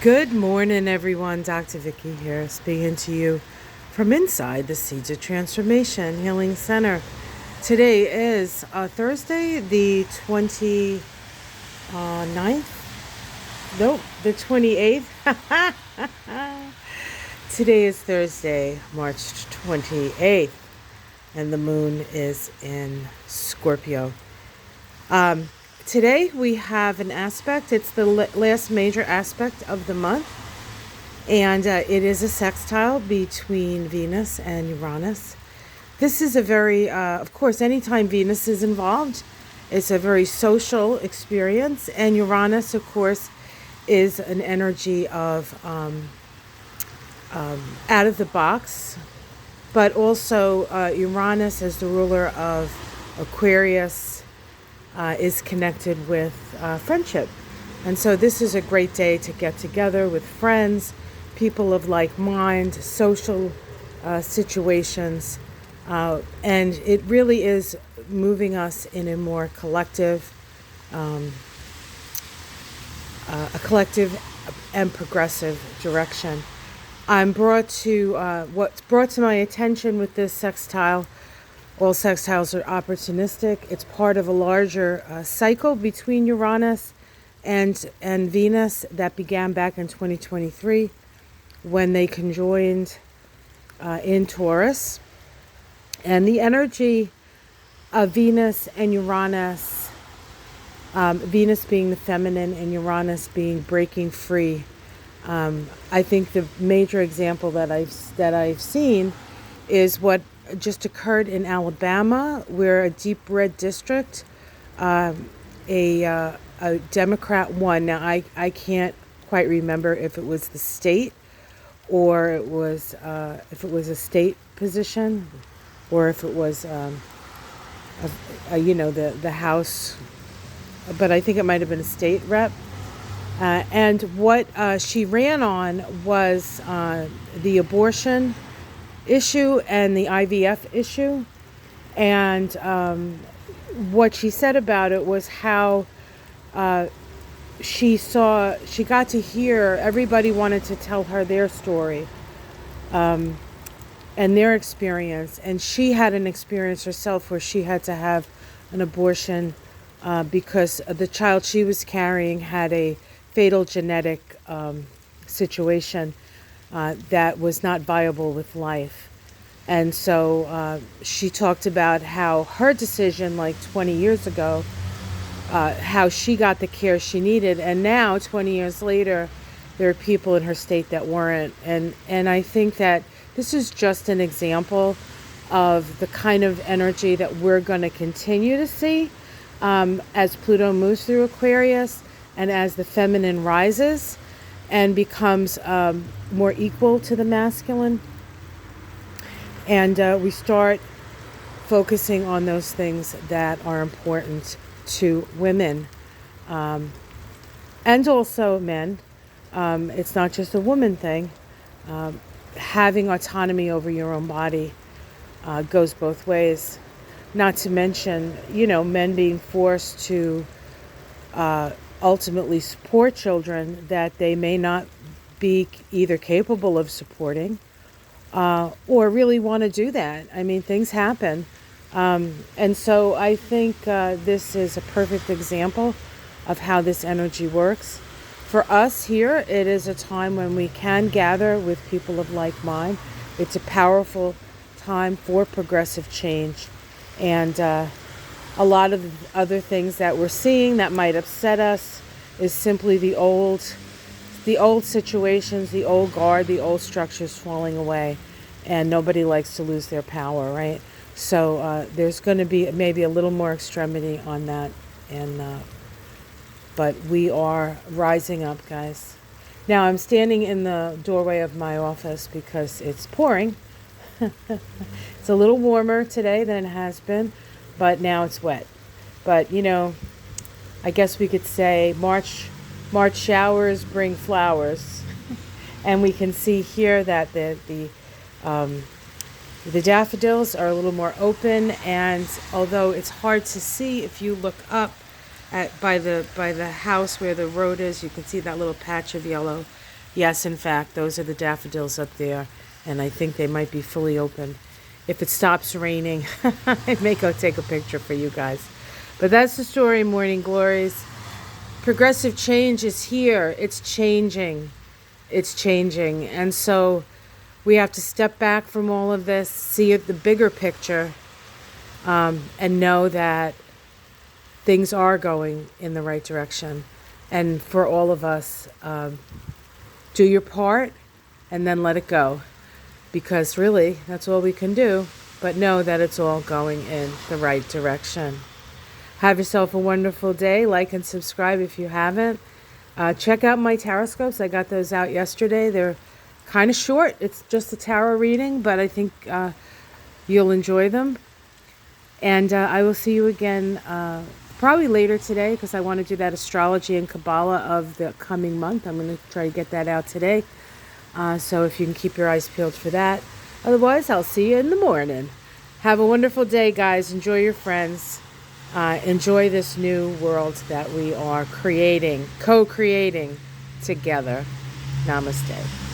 Good morning, everyone. Dr. Vicky here, speaking to you from inside the Seeds of Transformation Healing Center. Today is Thursday, the 29th. Nope, the 28th. Today is Thursday, March 28th, and the moon is in Scorpio. Today we have an aspect. It's the last major aspect of the month, and it is a sextile between Venus and Uranus. This is a very, of course, anytime Venus is involved, it's a very social experience, and Uranus, of course, is an energy of out of the box, but also Uranus, as the ruler of Aquarius, is connected with friendship. And so this is a great day to get together with friends, people of like mind, social situations. And it really is moving us in a more collective, a collective and progressive direction. I'm brought to, what's brought to my attention with this sextile. All sextiles are opportunistic. It's part of a larger cycle between Uranus and Venus that began back in 2023 when they conjoined in Taurus. And the energy of Venus and Uranus, Venus being the feminine and Uranus being breaking free. I think the major example that I've seen is what just occurred in Alabama, where a deep red district, a Democrat won. Now I can't quite remember if it was the state or it was if it was a state position or if it was the House, but I think it might have been a state rep. And what she ran on was the abortion issue and the IVF issue. And what she said about it was how she got to hear everybody wanted to tell her their story and their experience. And she had an experience herself where she had to have an abortion because the child she was carrying had a fatal genetic situation that was not viable with life. And so she talked about how her decision like 20 years ago, how she got the care she needed. And now 20 years later, there are people in her state that weren't. And I think that this is just an example of the kind of energy that we're going to continue to see as Pluto moves through Aquarius and as the feminine rises and becomes more equal to the masculine. And we start focusing on those things that are important to women and also men. It's not just a woman thing. Having autonomy over your own body goes both ways. Not to mention, men being forced to ultimately support children that they may not be either capable of supporting or really want to do that. I mean, things happen. And so I think this is a perfect example of how this energy works. For us here, it is a time when we can gather with people of like mind. It's a powerful time for progressive change. And a lot of the other things that we're seeing that might upset us is simply the old situations, the old guard, the old structures falling away. And nobody likes to lose their power, right? So there's going to be maybe a little more extremity on that. But we are rising up, guys. Now I'm standing in the doorway of my office because it's pouring. It's a little warmer today than it has been, but now it's wet. But, I guess we could say March showers bring flowers. And we can see here that the daffodils are a little more open, and although it's hard to see if you look up by the house where the road is, you can see that little patch of yellow. Yes, in fact, those are the daffodils up there, and I think they might be fully open. If it stops raining, I may go take a picture for you guys. But that's the story, Morning Glories. Progressive change is here. It's changing. It's changing. And so we have to step back from all of this, see the bigger picture, and know that things are going in the right direction. And for all of us, do your part and then let it go. Because really, that's all we can do. But know that it's all going in the right direction. Have yourself a wonderful day. Like and subscribe if you haven't. Check out my tarot scopes. I got those out yesterday. They're kind of short. It's just a tarot reading, but I think you'll enjoy them. And I will see you again probably later today, because I want to do that astrology and Kabbalah of the coming month. I'm going to try to get that out today. So if you can keep your eyes peeled for that. Otherwise, I'll see you in the morning. Have a wonderful day, guys. Enjoy your friends. Enjoy this new world that we are creating, co-creating together. Namaste.